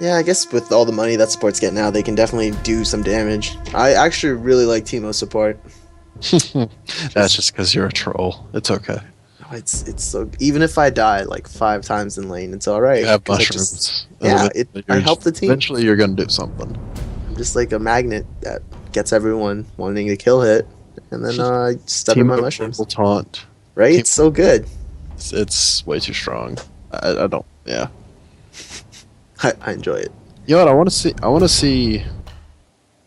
Yeah, I guess with all the money that supports get now, they can definitely do some damage. I actually really like Teemo support. That's Just just because you're a troll. It's okay. oh, it's so even if I die like 5 times in lane, it's all You right have because I just mushrooms, and yeah it I help the team. eventually you're gonna do something. I'm just like a magnet that gets everyone wanting to kill hit, and then I step in Team my up mushrooms. purple taunt. Right? Team, It's so good. it's way too strong. I don't. Yeah. I enjoy it. You know what? I want to see. I want to see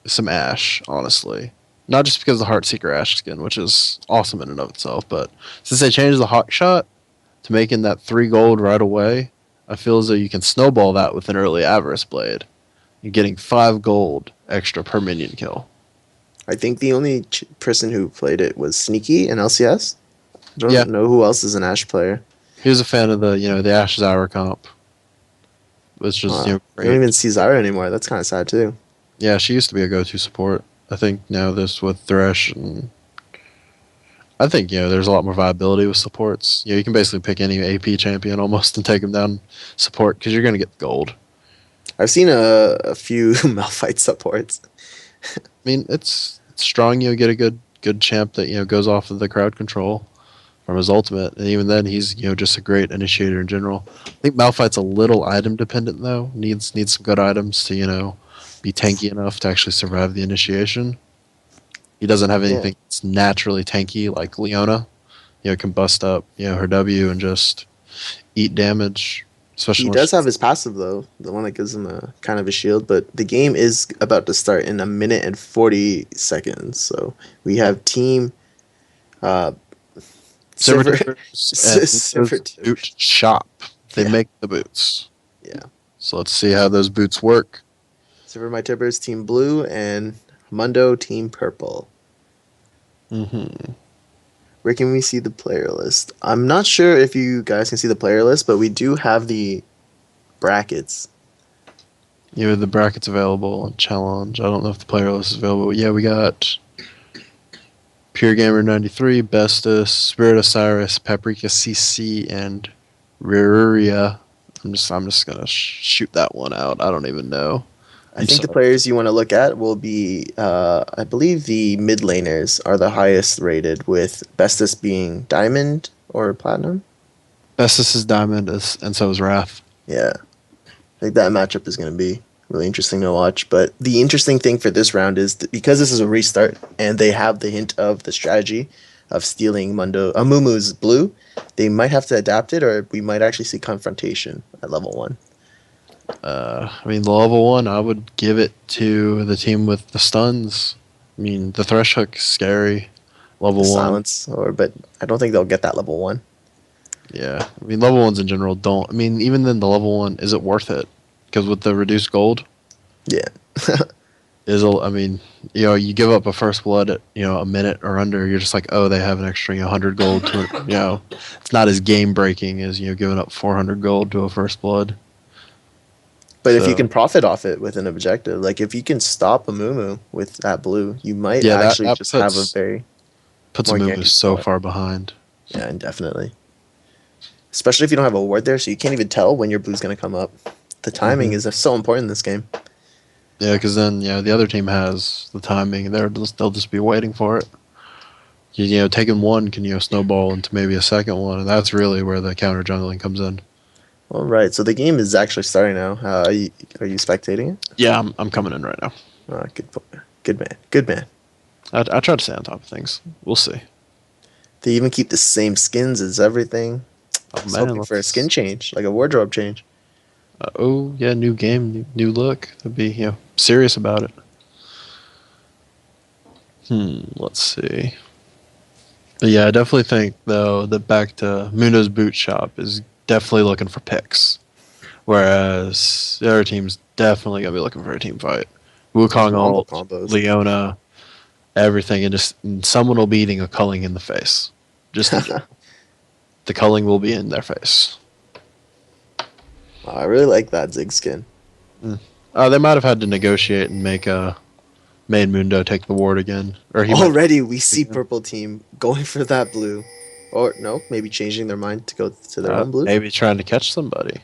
some Ash. Honestly, not just because of the Heartseeker Ash skin, which is awesome in and of itself, but since they changed the hot shot to making that 3 gold right away, I feel as though you can snowball that with an early Avarice Blade. You're getting 5 gold extra per minion kill. I think the only person who played it was Sneaky in LCS. I Yeah, don't know who else is an Ashe player. he was a fan of the Ash Zyra comp. It's just You don't great. even see Zyra anymore. That's kind of sad too. Yeah, she used to be a go-to support. I think now this with Thresh, and I think there's a lot more viability with supports. You can basically pick any AP champion almost and take them down support because you're gonna get gold. I've seen a few Malphite supports. I mean, it's strong. Get a good champ that goes off of the crowd control from his ultimate, and even then he's just a great initiator in general. I think Malphite's a little item dependent though. Needs some good items to be tanky enough to actually survive the initiation. He doesn't have Yeah, anything that's naturally tanky like Leona. Can bust up her W and just eat damage, especially he when does she, have his passive though, the one that gives him a kind of a shield. But the game is about to start in a minute and 40 seconds. So we have team uh, Sivir Sivir, Tibbers and Sivir Mundos Tibbers. Boot Shop. They Yeah, make the boots. yeah. So let's see how those boots work. Sivir my Tibbers team blue and Mundo team purple. Mm-hmm. Where can we see the player list? I'm not sure if you guys can see the player list, but we do have the brackets. The brackets available on challenge. I don't know if the player list is available. But yeah, we got Pure Gamer 93, Bestus, Spirit Osiris, Paprika CC, and Riruria. I'm just gonna shoot that one out. I don't even know. I I'm think the sorry. players you want to look at will be, I believe the mid laners are the highest rated, with Bestus being diamond or platinum. Bestus is diamond, and so is Wrath. Yeah, I think that matchup is going to be really interesting to watch. But the interesting thing for this round is that because this is a restart and they have the hint of the strategy of stealing Mumu's blue, they might have to adapt it, or we might actually see confrontation at level 1. I mean, the level 1, I would give it to the team with the stuns. I mean, the Thresh Hook is scary. The Level 1, silence, but I don't think they'll get that level 1. yeah. I mean, level 1s in general don't. I mean, even then, the level 1, is it worth it? Because with the reduced gold, Yeah. I mean, you give up a first blood at, a minute or under, you're just like, oh, they have an extra, 100 gold to, it's not as game breaking as, giving up 400 gold to a first blood. But if you So, can profit off it with an objective, like if you can stop a Mumu with that blue, you might yeah, that, actually that just have a puts, very puts a more move guaranteed so spot. far behind. Yeah, indefinitely. Especially if you don't have a ward there, so you can't even tell when your blue's going to come up. The timing Hmm. is so important in this game. Yeah, because then, the other team has the timing, and they'll just be waiting for it. Taking one can, snowball into maybe a second one, and that's really where the counter jungling comes in. All right, so the game is actually starting now. Are you spectating it? Yeah, I'm coming in right now. Good man. Good man. I try to stay on top of things. We'll see. They even keep the same skins as everything. I Oh was man, hoping for a skin change, like a wardrobe change. oh yeah, new game, new look. I'd be serious about it. Let's see. But yeah, I definitely think though that back to Mundo's boot shop is definitely looking for picks, whereas the other team's definitely gonna be looking for a team fight. Yeah, Wukong combo ult, combos. Leona, everything, and someone will be eating a culling in the face. Just the culling will be in their face. I really like that Zig skin. They might have had to negotiate and make made Mundo take the ward again, or he might. Already we see purple team going for that blue. Or no, maybe changing their mind to go to their own blue. Maybe trying to catch somebody.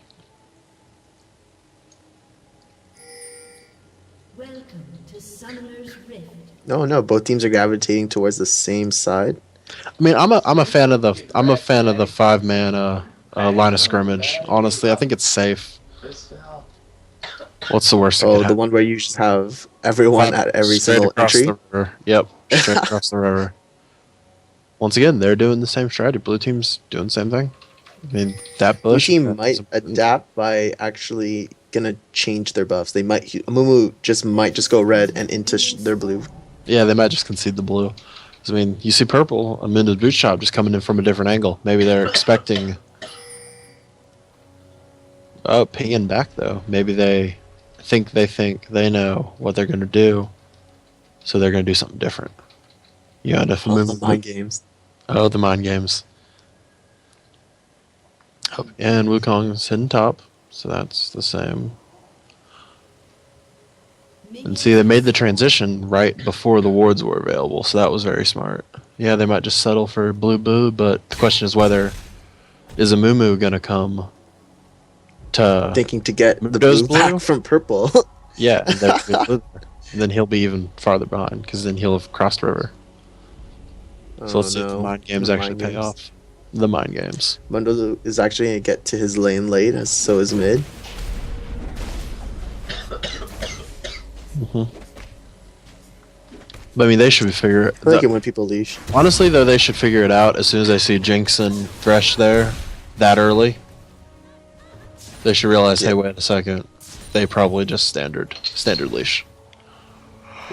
Welcome to Summoner's Rift. No, no, both teams are gravitating towards the same side. I mean, I'm a fan of the 5-man line of scrimmage. Honestly, I think it's safe. What's the worst that could Oh, the happen? one where you just have everyone at every Straight single across entry. the river. Yep, straight across the river. Once again, they're doing the same strategy. Blue team's doing the same thing. I mean, that Blue bush. team might adapt by actually gonna change their buffs. They might Mumu might just go red and into their blue. Yeah, they might just concede the blue. 'Cause, I mean, you see purple, a Mundos boot shop just coming in from a different angle. Maybe they're expecting. Oh, pinging back though. Maybe they think they know what they're gonna do, so they're gonna do something different. You end up All the mind games. Oh, the mind games. Oh, and Wukong's hidden top, so that's the same. And see, they made the transition right before the wards were available, so that was very smart. Yeah, they might just settle for blue boo, but the question is whether is a Mumu gonna come to Thinking to get the Mundos blue back from purple. yeah, and then he'll be even farther behind because then he'll have crossed river. So let's see if the mind games The actually mind pay games. off. The mind games. Mundo is actually gonna get to his lane late, as so is mid. But I mean, they should figure. I like it when people leash. Honestly, though, they should figure it out as soon as they see Jinx and Thresh there that early. They should realize, hey, wait a second. They probably just standard leash.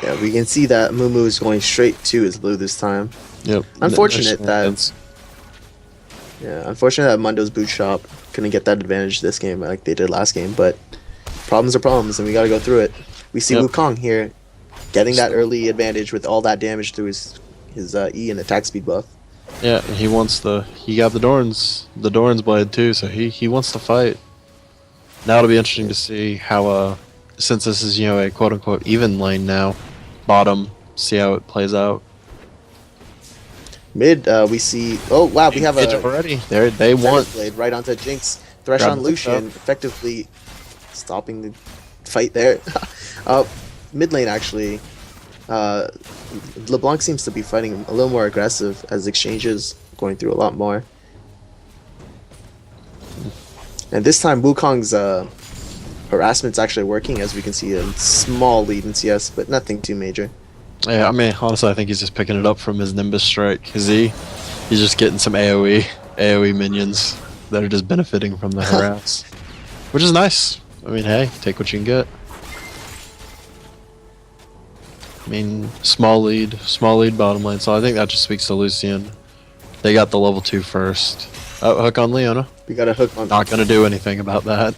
Yeah, we can see that Mumu is going straight to his blue this time. Yep. Unfortunate that Mundo's boot shop couldn't get that advantage this game like they did last game, but problems are problems and we gotta go through it. We see Yep. Wukong here getting that early advantage with all that damage through his E and attack speed buff. Yeah, and he got the Doran's blade too, so he wants to fight. Now it'll be interesting to see how since this is a quote unquote even lane now, bottom, see how it plays out. Mid, we see. Oh wow, we have a already. They want blade right onto Jinx. Thresh Grab on the Lucian, hook effectively stopping the fight there. Mid lane actually, LeBlanc seems to be fighting a little more aggressive as exchanges going through a lot more. And this time Wukong's harassment's actually working, as we can see a small lead in CS, but nothing too major. Yeah, I mean, honestly, I think he's just picking it up from his Nimbus strike. He's just getting some AoE minions that are just benefiting from the harass, which is nice. I mean, hey, take what you can get. I mean, small lead bottom lane. So I think that just speaks to Lucian. They got the level 2 first. Oh, hook on Leona. We got a hook on. Not gonna do anything about that.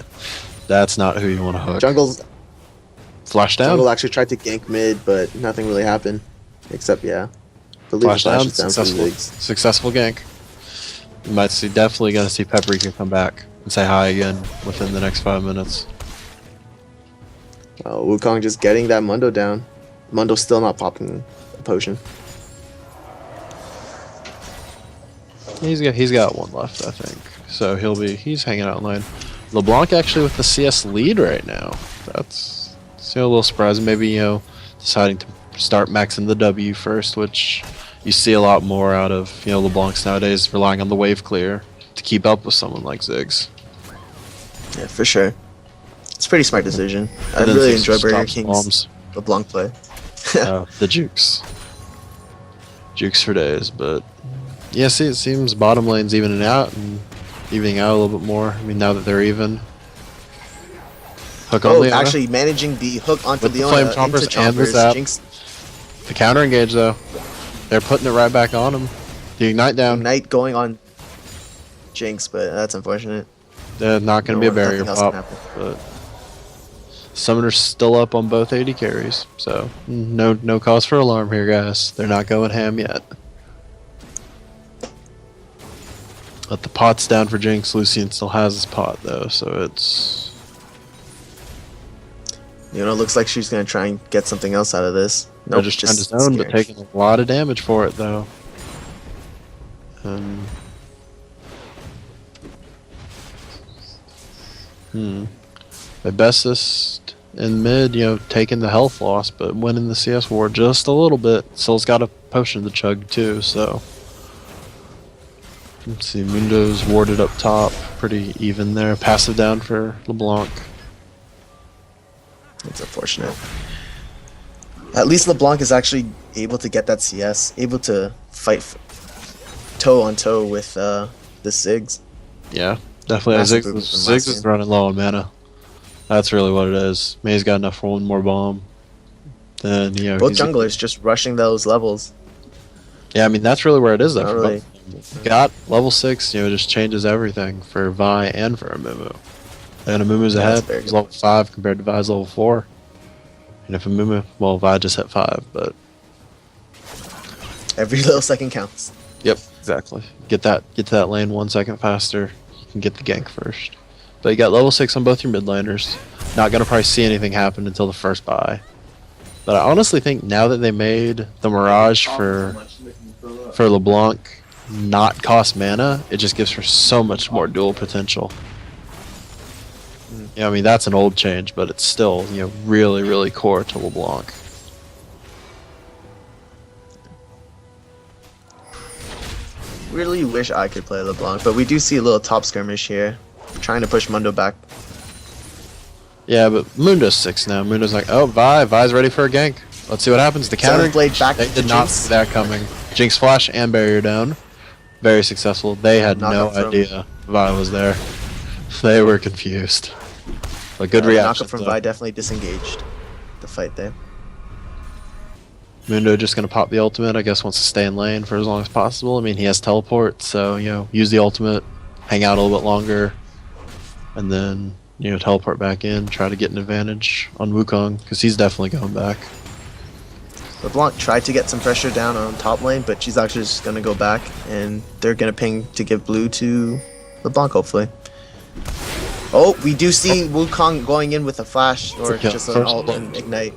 That's not who you want to hook. Jungle's Flash down. Jungle actually tried to gank mid, but nothing really happened. Except, yeah. Believe Flash the down. flash is down for Ziggs. Successful gank. You might definitely gonna see Paprika come back and say hi again within the next 5 minutes. Wukong just getting that Mundo down. Mundo's still not popping a potion. He's got one left, I think. So he's hanging out in lane. LeBlanc actually with the CS lead right now. That's a little surprising. Maybe deciding to start maxing the W first, which you see a lot more out of LeBlancs nowadays, relying on the wave clear to keep up with someone like Ziggs. Yeah, for sure. It's a pretty smart decision. I And then really Ziggs enjoy just Burger drops King's bombs. LeBlanc play. The jukes for days, but yeah, see, it seems bottom lane's evening out a little bit more. I mean, now that they're even. Hook on Leona. Actually managing the hook onto With the Leona flame chompers into and the chompers. zap. Jinx The counter engage though, they're putting it right back on him. The ignite down. Ignite going on Jinx, but that's unfortunate. They're not going to be a barrier Nothing else can pop, happen. but Summoner's still up on both AD carries, so no cause for alarm here, guys. They're not going ham yet. But the pot's down for Jinx. Lucian still has his pot though, so it's Looks like she's gonna try and get something else out of this. they're Nope, just trying to zone, but scaring. taking a lot of damage for it though. The bestest in mid, taking the health loss, but winning the CS war just a little bit. Soul's got a potion to chug too, so. Let's see, Mundos warded up top, pretty even there. Passive down for LeBlanc. It's unfortunate. At least LeBlanc is actually able to get that CS, able to fight toe on toe with the Ziggs. Yeah, definitely. Ziggs is running low on mana. That's really what it is. May's got enough for one more bomb. Then both junglers just rushing those levels. Yeah, I mean that's really where it is though. Not really. Got level 6, just changes everything for Vi and for Amumu. And Amumu's ahead. He's level 5 compared to Vi's level 4. And if Amumu, well, Vi just hit 5, but every little second counts. Yep, exactly. Get to that lane 1 second faster. You can get the gank first. But you got level 6 on both your mid laners. Not gonna probably see anything happen until the first buy. But I honestly think now that they made the Mirage for LeBlanc not cost mana, it just gives her so much more dual potential. I mean that's an old change, but it's still really, really core to LeBlanc. Really wish I could play LeBlanc, but we do see a little top skirmish here, trying to push Mundo back. Yeah, but Mundo's 6 now. Mundo's like, oh, Vi's ready for a gank. Let's see what happens. The counter blade back. They did not see that coming. Jinx flash and barrier down. Very successful. They had no idea Vi was there. They were confused. But good reaction. Knockup from Vi definitely disengaged the fight there. Mundo just gonna pop the ultimate. I guess wants to stay in lane for as long as possible. I mean, he has teleport, so use the ultimate, hang out a little bit longer, and then teleport back in, try to get an advantage on Wukong because he's definitely going back. LeBlanc tried to get some pressure down on top lane, but she's actually just gonna go back, and they're gonna ping to give blue to LeBlanc hopefully. Oh, we do see Wukong going in with a flash or just an ult and ignite.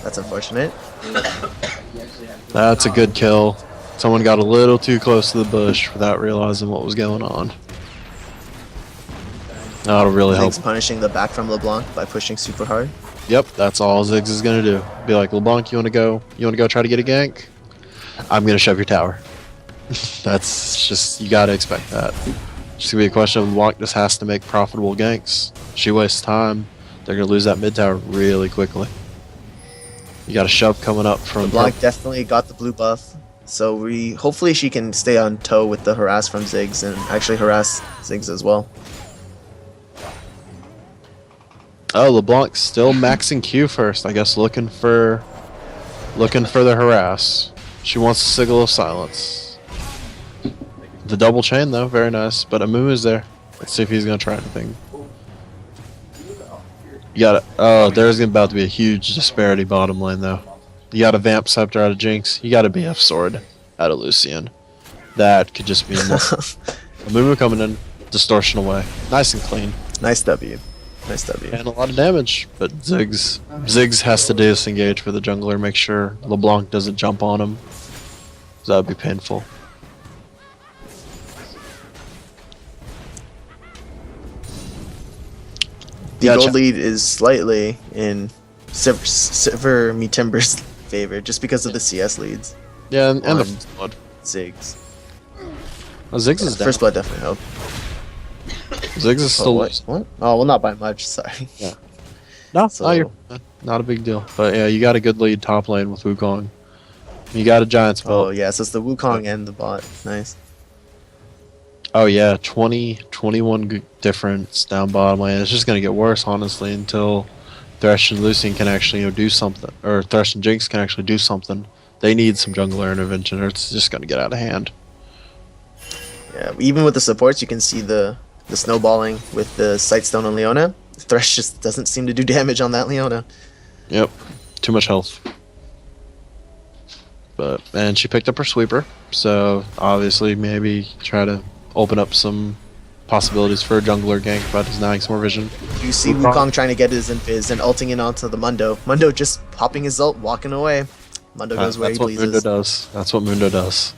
That's unfortunate. That's a good kill. Someone got a little too close to the bush without realizing what was going on. That'll really help. Ziggs punishing the back from LeBlanc by pushing super hard. Yep, that's all Ziggs is gonna do. Be like, LeBlanc, you wanna go try to get a gank? I'm gonna shove your tower. That's just, you gotta expect that. It's gonna be a question of LeBlanc just has to make profitable ganks. She wastes time, they're gonna lose that mid tower really quickly. You got a shove coming up from LeBlanc definitely got the blue buff, so hopefully she can stay on toe with the harass from Ziggs and actually harass Ziggs as well. Oh, LeBlanc still maxing Q first. I guess looking for the harass. She wants the signal of silence. The double chain though, very nice. But Amumu's there. Let's see if he's gonna try anything. You got it. Oh, there's about to be a huge disparity bottom lane though. You got a Vamp Scepter out of Jinx. You got a BF Sword out of Lucian. That could just be more. Amumu coming in, distortion away, nice and clean. Nice W. Nice W. And a lot of damage, but Ziggs has to disengage for the jungler, make sure LeBlanc doesn't jump on him. That would be painful. The gold lead is slightly in Sivir me Timbers' favor, just because of the CS leads. Yeah, and the first blood. Ziggs. Oh, Ziggs is down. First blood definitely helped. Ziggs is still what? Oh, well, not by much. Sorry. Yeah. No, you're not a big deal. But yeah, you got a good lead top lane with Wukong. You got a giant spell. Oh yeah, so it's the Wukong and the bot. Nice. Oh yeah, 21 difference down bottom lane. It's just gonna get worse, honestly, until Thresh and Lucian can actually do something, or Thresh and Jinx can actually do something. They need some jungler intervention, or it's just gonna get out of hand. Yeah, even with the supports, you can see the snowballing with the Sightstone on Leona. Thresh just doesn't seem to do damage on that Leona. Yep, too much health. And she picked up her sweeper, so obviously maybe try to open up some possibilities for a jungler gank by denying some more vision. You see Wukong trying to get his invis and ulting in onto the Mundo. Mundo just popping his ult, walking away. Mundo goes where he pleases. That's what Mundo does.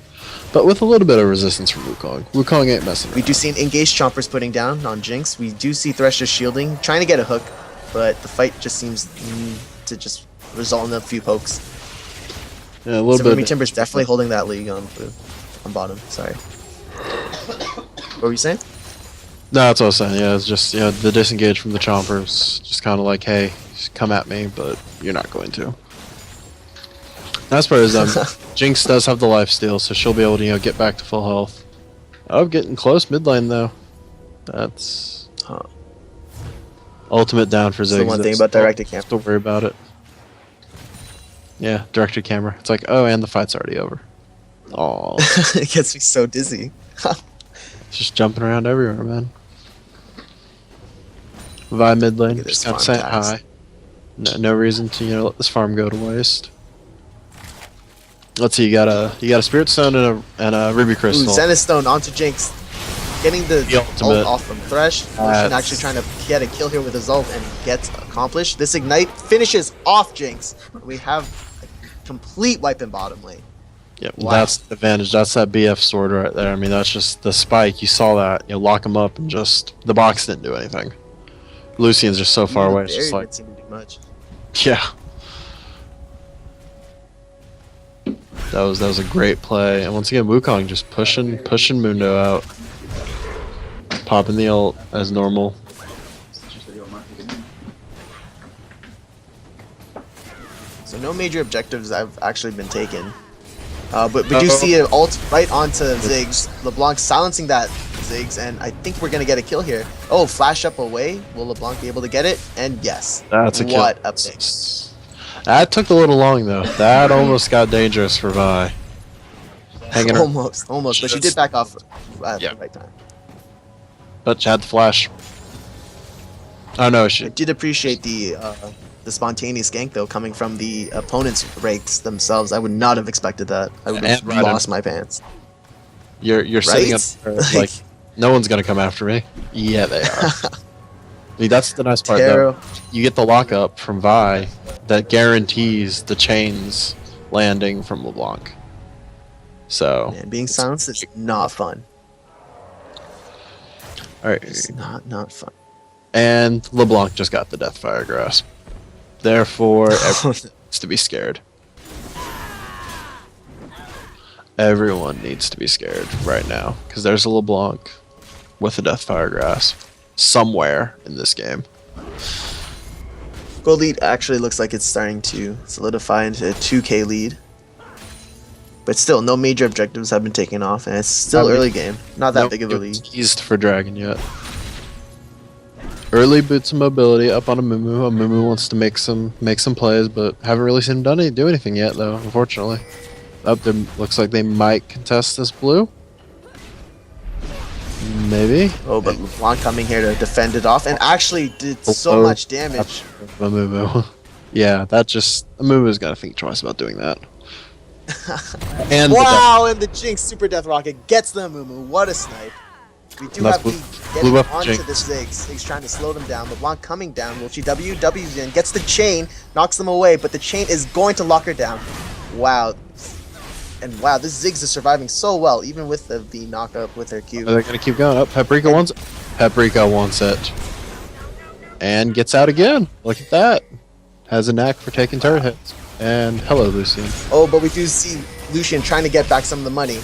But with a little bit of resistance from Wukong. Wukong ain't messing around. We do see an engaged Chompers putting down on Jinx. We do see Thresh just shielding, trying to get a hook. but the fight just seems to just result in a few pokes. Yeah, a little So bit. Timbers definitely holding that league on bottom. Sorry. What were you saying? No, that's what I was saying. Yeah, it's just the disengage from the chompers, just kind of like, hey, just come at me, but you're not going to. Nice part is Jinx does have the life steal, so she'll be able to get back to full health. Oh, getting close mid lane though. That's ultimate down for Ziggs. The one thing about directed camera. Don't worry about it. Yeah, directed camera. It's like, oh, and the fight's already over. Oh, It gets me so dizzy. just jumping around everywhere, man. Vi mid lane, Look at just this kind of farm saying tax. hi. No reason to let this farm go to waste. Let's see, you got a Spirit Stone and a Ruby Ooh, Crystal. Zenith Stone onto Jinx. Getting the ultimate. ult off from Thresh. Lucian actually trying to get a kill here with his ult and gets accomplished. This Ignite finishes off Jinx. We have a complete wipe in bottom lane. Yep, Wow. that's the advantage. That's that BF sword right there. I mean, that's just the spike. You saw that. Lock him up and just the box didn't do anything. Lucian's just so far Even the away. It's just barrier like, didn't seem to do much. yeah. That was a great play. And once again, Wukong just pushing Mundo out. Popping the ult as normal. So no major objectives have actually been taken. But we do see an ult right onto Ziggs. LeBlanc silencing that Ziggs, and I think we're gonna get a kill here. Oh, flash up away. Will LeBlanc be able to get it? And yes. That's a kill. What a pick. That took a little long though. That almost got dangerous for Vi. Hanging her, Almost, but she did back off at Yeah. the right time. but she had the flash. Oh no, I she. did appreciate the spontaneous gank though, coming from the opponent's rakes themselves. I would not have expected that. I would have And right lost my pants. You're sitting Right? up there, like no one's gonna come after me. Yeah, they are. I mean, that's the nice part Taro. though. You get the lockup from Vi that guarantees the chains landing from LeBlanc. So Man, being silenced is not fun. all right, It's not fun. and LeBlanc just got the Deathfire Grasp. Therefore, everyone needs to be scared. Everyone needs to be scared right now because there's a LeBlanc with a Deathfire Grasp somewhere in this game. Gold lead actually looks like it's starting to solidify into a 2k lead. But still, no major objectives have been taken off, and it's still early game. Not that No big of a lead. teased for Dragon yet. Early boots of mobility up on a Mumu. A Mumu wants to make some plays, but haven't really seen him do anything yet, though. Unfortunately, up there looks like they might contest this blue. Maybe. Oh, but LeBlanc coming here to defend it off, and actually did so Oh, much damage. A Mumu. Yeah, that just a Mumu's got to think twice about doing that. And Wow, and the Jinx Super Death Rocket gets the Mumu. What a snipe. We do That's have blue- the blue getting buff onto Jinx. the Ziggs. Ziggs trying to slow them down. LeBlanc coming down. Will she W's in? Gets the chain, knocks them away, but the chain is going to lock her down. Wow. And wow, this Ziggs is surviving so well, even with the knock up with her Q. They're gonna keep going up. Paprika wants it, and gets out again. Look at that. Has a knack for taking turret hits. And hello, Lucian. Oh, but we do see Lucian trying to get back some of the money.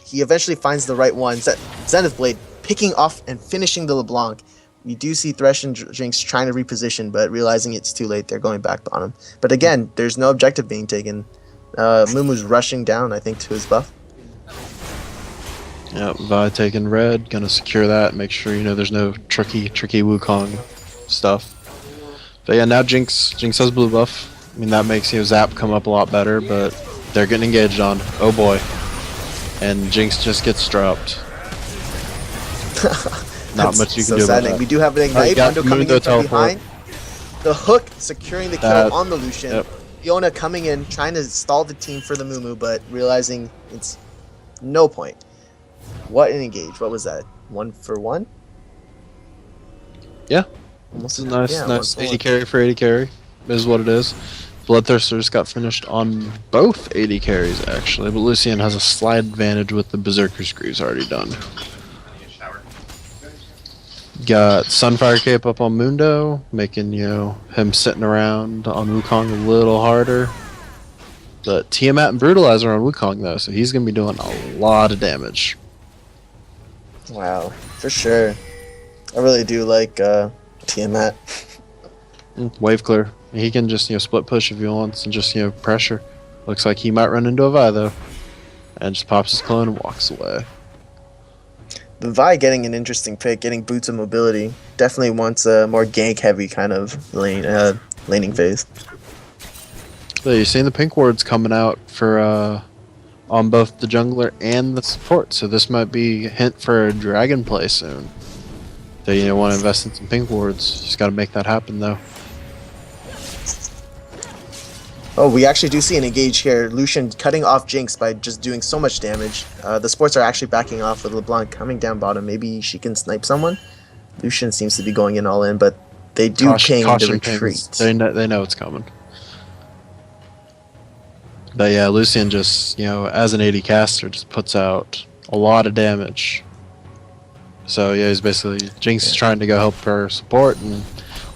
He eventually finds the right one. Zenith Blade picking off and finishing the LeBlanc. We do see Thresh and Jinx trying to reposition, but realizing it's too late, they're going back on him. But again, there's no objective being taken. Mumu's rushing down, I think, to his buff. Yep, Vi taking red, gonna secure that, make sure there's no tricky Wukong stuff. But yeah, now Jinx has blue buff. I mean that makes Zap come up a lot better, but they're getting engaged on. Oh boy. And Jinx just gets dropped. Not much you can do about that. We do have an Alright, Ignite, got Mundo coming Mundo in from teleport. behind. The hook securing the kill That- on the Lucian. yep. Fiona coming in, trying to stall the team for the Mumu, but realizing it's no point. What an engage. What was that? 1 for 1? Yeah. Almost This is nice, yeah, nice 1 for 80 1. carry for 80 carry. Is what it is. Bloodthirster just got finished on both 80 carries actually, but Lucian has a slight advantage with the Berserker's Greaves already done. Got Sunfire Cape up on Mundo, making him sitting around on Wukong a little harder. But Tiamat and Brutalizer on Wukong though, so he's gonna be doing a lot of damage. Wow, for sure. I really do like Tiamat. Wave clear. He can just split push if he wants and just pressure. Looks like he might run into a Vi though, and just pops his clone and walks away. The Vi getting an interesting pick, getting boots of mobility. Definitely wants a more gank heavy kind of laning phase. So you're seeing the pink wards coming out for on both the jungler and the support, so this might be a hint for a dragon play soon. So want to invest in some pink wards. Just got to make that happen though. Oh, we actually do see an engage here. Lucian cutting off Jinx by just doing so much damage. The sports are actually backing off with LeBlanc coming down bottom. Maybe she can snipe someone. Lucian seems to be going in all in, but they do ping the retreat. They know it's coming. But yeah, Lucian just, as an AD caster, just puts out a lot of damage. So yeah, he's basically, Jinx is trying to go help her support, and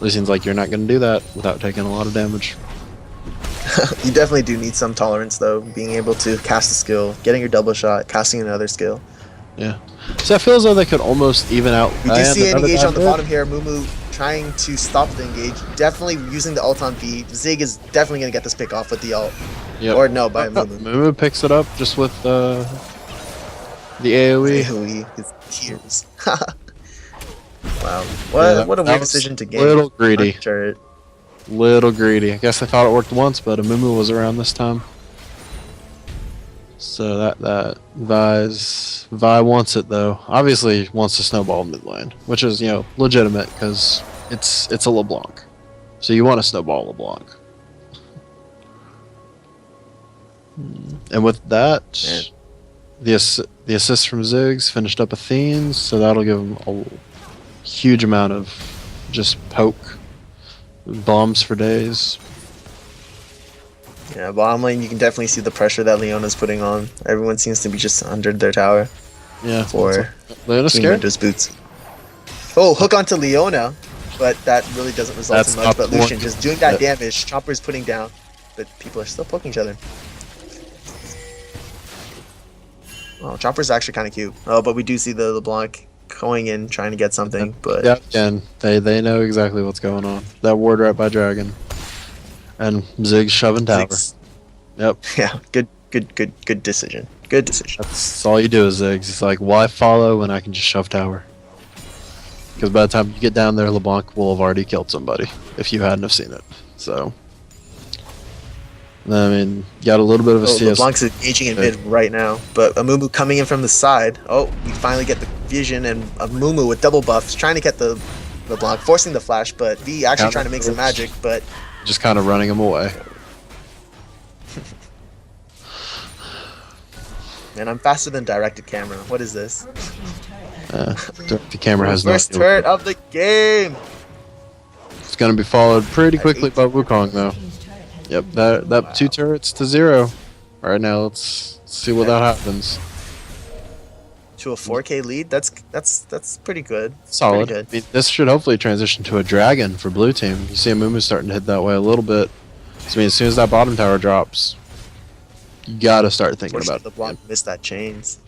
Lucian's like, you're not going to do that without taking a lot of damage. You definitely do need some tolerance, though, being able to cast a skill, getting your double shot, casting another skill. Yeah. So I feel as though they could almost even out. We do see an engage on the bottom here. Mumu trying to stop the engage. Definitely using the ult on V. Zig is definitely going to get this pick off with the ult. Yep. Or no, by Mumu. Mumu picks it up just with the AoE. AoE, his tears. Wow. What a weird decision to game. Little greedy. Turret. Little greedy. I guess I thought it worked once, but Amumu was around this time. So that Vi wants it though. Obviously wants to snowball mid lane, which is legitimate because it's a LeBlanc. So you want to snowball LeBlanc. And with that, the assist from Ziggs finished up Athene's, so that'll give him a huge amount of just poke. Bombs for days. Yeah, bottom lane, you can definitely see the pressure that Leona's putting on. Everyone seems to be just under their tower. Yeah. For Leona's scared. Mundos boots. Oh, hook onto Leona, but that really doesn't result in much. But Lucian just doing that damage. Chopper's putting down, but people are still poking each other. Oh, Chopper's actually kind of cute. Oh, but we do see the LeBlanc going in, trying to get something, but yeah, again, they know exactly what's going on. That ward right by Dragon, and Ziggs shoving tower. Ziggs. Yep. Yeah. Good decision. Good decision. That's all you do is Ziggs. It's like, why follow when I can just shove tower? Because by the time you get down there, LeBlanc will have already killed somebody if you hadn't have seen it. So, I mean, got a little bit of a CS. LeBlanc's engaging in mid right now, but Amumu coming in from the side. Oh, we finally get the vision, and Amumu with double buffs, trying to get the LeBlanc, forcing the flash, but V actually trying to make some magic, but just kind of running him away. Man, I'm faster than directed camera. What is this? The camera has no first turret of the game. It's gonna be followed pretty quickly by Wukong though. Yep, that 2 turrets to 0. Alright, now let's see what that happens. To a 4K lead, that's pretty good. Solid. Pretty good. I mean, this should hopefully transition to a dragon for blue team. You see Amumu starting to hit that way a little bit. So I mean, as soon as that bottom tower drops, you gotta start thinking about the block missed that chains.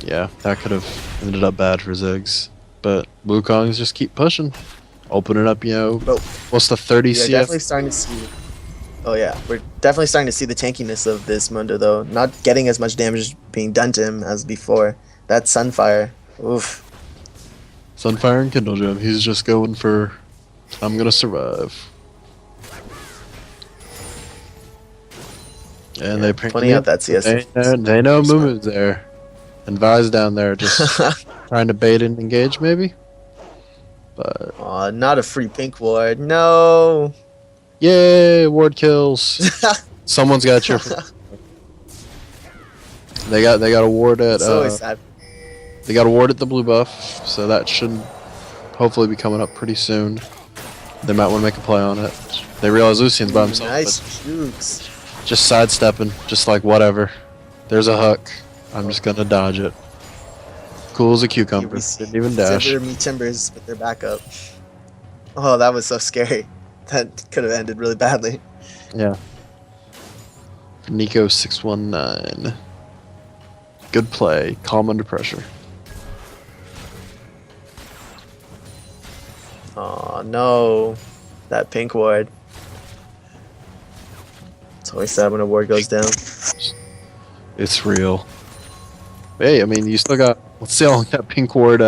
Yeah, that could have ended up bad for Ziggs. But Wukong's just keep pushing. Open it up, what's the 30 CS? Definitely starting to see. Oh yeah, we're definitely starting to see the tankiness of this Mundo though. Not getting as much damage being done to him as before. That Sunfire, oof. Sunfire and Kindle Gem. He's just going for, I'm gonna survive. And Yeah, plenty out that CS. They know Mumu's there, and Vi's down there just trying to bait and engage maybe. But Aw, not a free pink ward. No. yay, ward kills. Someone's got your. They got a ward at. It's always sad. They got a ward at the blue buff, so that should hopefully be coming up pretty soon. They might want to make a play on it. They realize Lucian's by himself. Nice jukes. Just sidestepping, just like whatever. There's a hook. I'm just gonna dodge it. Cool as a Here cucumber. we see Didn't even dash. Sivir meet Timbers with their backup. Oh, that was so scary. That could have ended really badly. Yeah. Nico 619. Good play. Calm under pressure. Oh no, that pink ward. It's always sad when a ward goes down. It's real. Hey, I mean, you still got. Let's see how long that pink ward,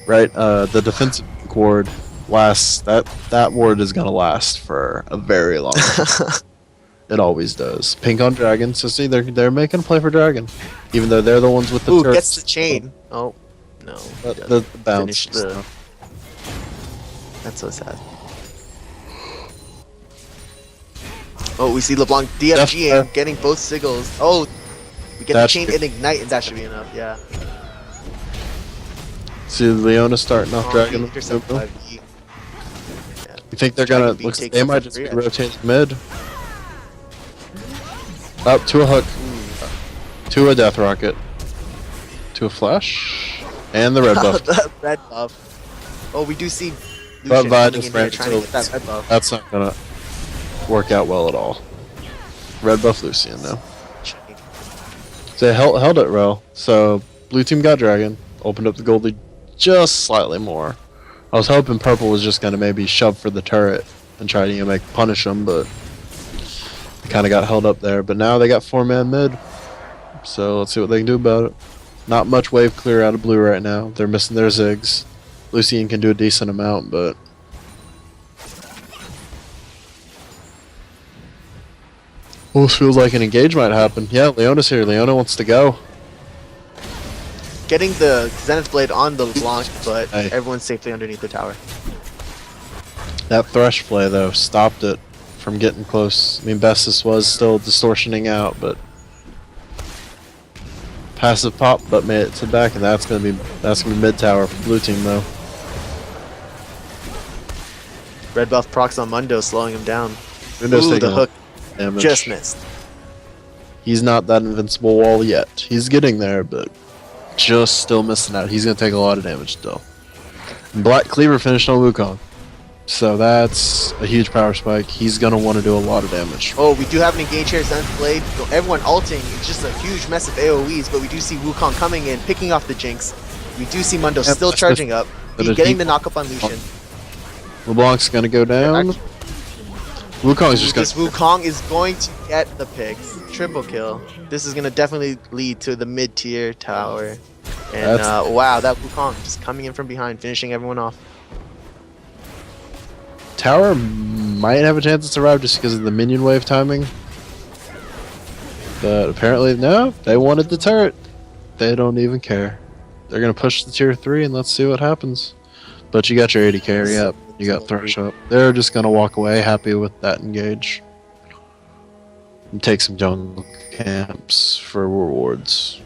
right? The defensive pink ward lasts. That ward is gonna last for a very long time. It always does. Pink on dragon. So see, they're making a play for dragon, even though they're the ones with the. Ooh, turrets. gets the chain. Oh no. The bounce. Finish the- That's so sad. Oh, we see LeBlanc DFG and getting both sigils. Oh, we get the That's chain good. and ignite, and that should be enough. Yeah. See Leona starting off Oh, dragon. intercept You 5E. Yeah. think they're Dragon gonna? being Looks, taken they for might just free, be actually. rotating mid. Up to a hook. To a death rocket. To a flash. And the red buff. The red buff. Oh, we do see But Lucian Vi coming just in here ran trying to into get that red buff. That's not gonna work out well at all. Red buff Lucian now. So they held it well. So blue team got dragon. Opened up the goldie just slightly more. I was hoping purple was just gonna maybe shove for the turret and try to make punish them, but they kind of got held up there. But now they got 4-man mid. So let's see what they can do about it. Not much wave clear out of blue right now. They're missing their zigs. Lucian can do a decent amount, but almost feels like an engage might happen. Yeah, Leona's here. Leona wants to go. Getting the Zenith Blade on the LeBlanc, but Hey. everyone's safely underneath the tower. That thresh play though stopped it from getting close. I mean, Bessus was still distortioning out, but passive pop, but made it to the back, and that's gonna be mid tower for blue team though. Red buff procs on Mundo, slowing him down. Mundos Ooh, taking the a lot hook of damage. just missed. He's not that invincible wall yet. He's getting there, but just still missing out. He's gonna take a lot of damage still. And Black Cleaver finished on Wukong, so that's a huge power spike. He's gonna want to do a lot of damage. Oh, we do have an engage here, Zenith Blade. So everyone ulting. It's just a huge mess of AoEs, but we do see Wukong coming in, picking off the Jinx. We do see Mundo Yep, still that's charging up. but He's if getting he- the knock-up on Lucian. LeBlanc's gonna go down. Wukong's just This gonna. Wukong is going to get the picks. Triple kill. This is going to definitely lead to the mid-tier tower. And That's- wow, that Wukong just coming in from behind, finishing everyone off. Tower might have a chance to survive just because of the minion wave timing. But apparently, no. They wanted the turret. They don't even care. They're gonna push the tier 3 and let's see what happens. But you got your 80 carry up. You got Thresh up. They're just gonna walk away happy with that engage. And take some jungle camps for rewards.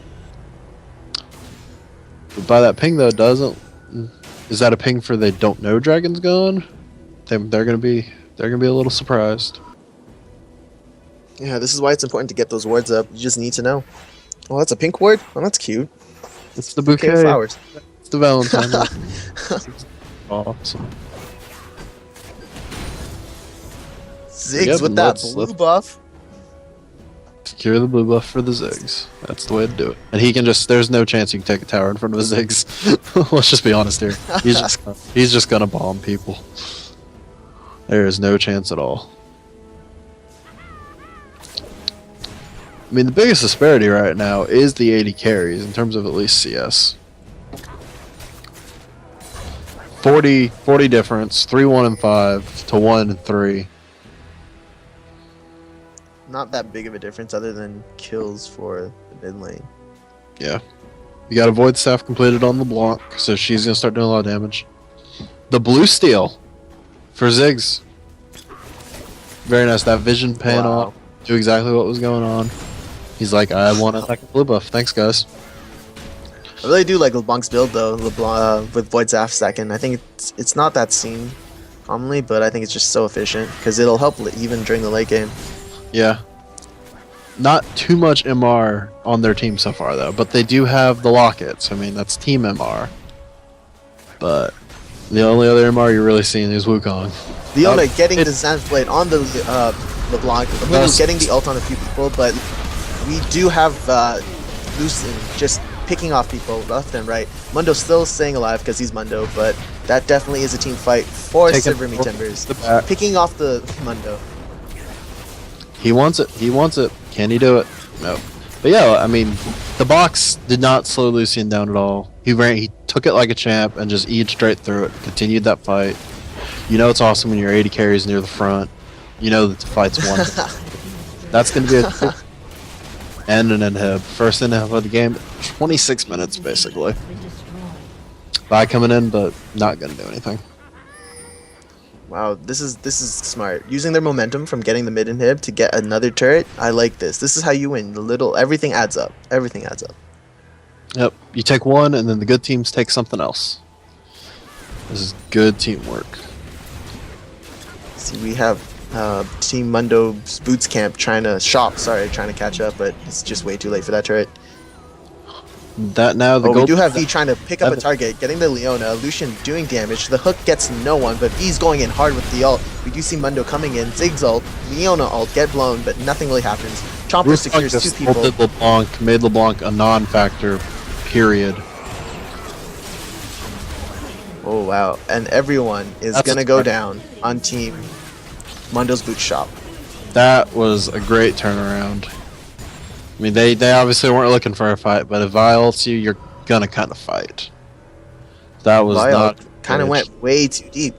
But by that ping though, doesn't is that a ping for they don't know Dragon's gone? They're gonna be a little surprised. Yeah, this is why it's important to get those wards up. You just need to know. Oh, that's a pink ward? Oh, that's cute. It's the Bouquet bouquet. of flowers. It's the Valentine. Awesome. Ziggs Yep, with that let's- blue let's- buff. Secure the blue buff for the Ziggs. That's the way to do it. And he can just, there's no chance you can take a tower in front of a Ziggs. Let's just be honest here. He's just gonna bomb people. There is no chance at all. I mean, the biggest disparity right now is the 80 carries in terms of at least CS. 40 difference, 3-1 and 5 to 1 and 3. Not that big of a difference other than kills for the mid lane. Yeah. You got a Void Staff completed on LeBlanc, so she's gonna start doing a lot of damage. The blue steel for Ziggs. Very nice. That vision pan Wow. off. Knew exactly what was going on. He's like, I want a second blue buff. Thanks, guys. I really do like LeBlanc's build though, LeBlanc with Void Staff second. I think it's not that seen commonly, but I think it's just so efficient because it'll help even during the late game. Yeah. Not too much MR on their team so far, though. But they do have the Lockets. I mean, that's team MR. But the only other MR you're really seeing is Wukong. Leona getting the Zenith Blade on the LeBlanc. Mumu getting the ult on a few people, but we do have Lucien just picking off people left and right. Mundo's still staying alive because he's Mundo, but that definitely is a team fight for Sivir Tibbers. Picking off the Mundo. He wants it. He wants it. Can he do it? No. But yeah, I mean, the box did not slow Lucien down at all. He took it like a champ and just eat straight through it. Continued that fight. You know it's awesome when your 80 carries near the front. You know that the fight's won. That's going to be a and an inhib. First inhib of the game. 26 minutes, basically. Vi coming in, but not going to do anything. Wow, this is smart. Using their momentum from getting the mid inhib to get another turret. I like this. This is how you win. Everything adds up. Everything adds up. Yep. You take one, and then the good teams take something else. This is good teamwork. See, we have Team Mundo's Boots Camp trying to catch up, but it's just way too late for that turret. That now the we do have V trying to pick up a target, getting the Leona. Lucien doing damage. The hook gets no one, but V's going in hard with the ult. We do see Mundo coming in. Zig's ult, Leona ult, get blown, but nothing really happens. Chomper secures 2 people. LeBlanc, made LeBlanc a non-factor, period. Oh wow, and everyone is going to go down on Team Mundo's Boot Shop. That was a great turnaround. I mean, they obviously weren't looking for a fight, but if Vi ults you, you're gonna kind of fight. That was not kind of went way too deep.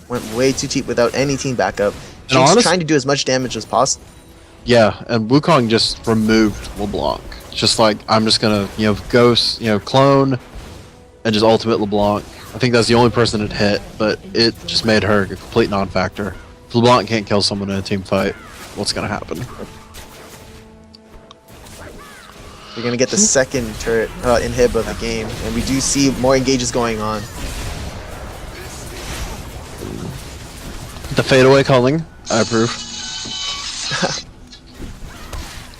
Went way too deep without any team backup. She's trying to do as much damage as possible. Yeah, and Wukong just removed LeBlanc. Just like, I'm just gonna, ghost, clone, and just ultimate LeBlanc. I think that's the only person it hit, but it just made her a complete non-factor. If LeBlanc can't kill someone in a team fight, what's gonna happen? We're going to get the second turret inhib of the game, and we do see more engages going on. The fadeaway calling, I approve.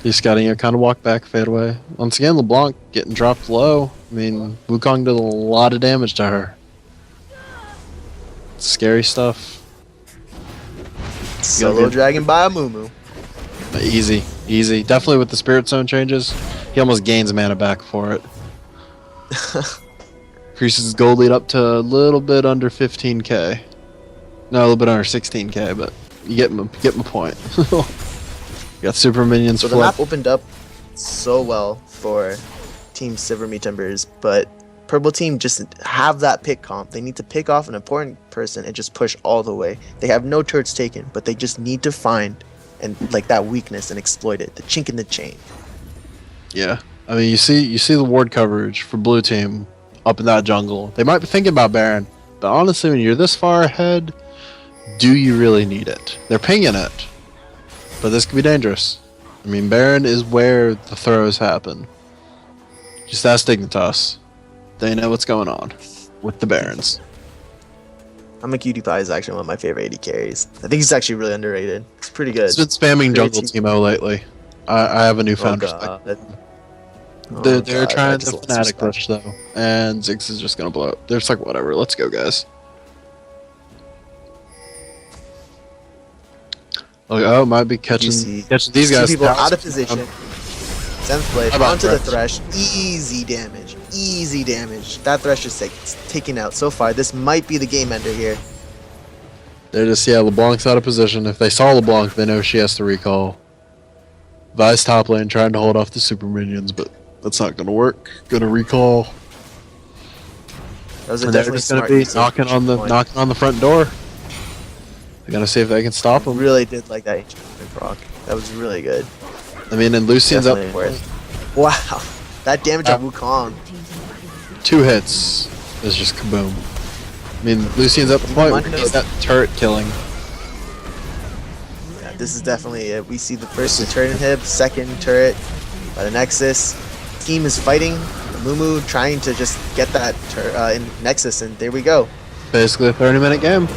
He's scouting kind of walk back, fadeaway. Once again, LeBlanc getting dropped low. I mean, Wukong did a lot of damage to her. Scary stuff. Solo Dragon by Mumu. Easy, easy. Definitely with the Spirit Zone changes, he almost gains mana back for it. Increases his gold lead up to a little bit under 15k. No, a little bit under 16k, but you get my point. You got super minions. So the map opened up so well for Team Sivir Tibbers, but Purple Team just have that pick comp. They need to pick off an important person and just push all the way. They have no turrets taken, but they just need to find that weakness and exploit it. The chink in the chain. Yeah, I mean, you see the ward coverage for Blue Team up in that jungle. They might be thinking about Baron, but honestly, when you're this far ahead, do you really need it? They're pinging it, but this could be dangerous. I mean, Baron is where the throws happen. Just ask Dignitas. They know what's going on with the Barons. I'm a Cutie Pie is actually one of my favorite 80 carries. I think he's actually really underrated. It's pretty good. He's been spamming jungle Teemo lately. I have a newfound respect. They're trying to Fnatic rush though, and Ziggs is just gonna blow up. They're just like, whatever, let's go, guys. Oh, might be catching these guys. People out of position. Zenith Blade onto the Thresh. Easy damage. Easy damage. That Thresh is taken out. So far, this might be the game ender here. They're just, LeBlanc's out of position. If they saw LeBlanc, they know she has to recall. Vi's top lane trying to hold off the super minions, but that's not going to work. Gonna recall. That was a and they're just going to be knocking on the front door. They're going to see if they can stop them. Really did like that ancient proc. That was really good. I mean, and Lucien's up. Wow, that damage on Wukong. 2 hits is just kaboom. I mean, Lucien's at the point where he's that turret killing. Yeah, this is definitely it. We see the first turret inhib, second turret by the Nexus. Team is fighting. Mumu trying to just get that in Nexus, and there we go. Basically a 30-minute game.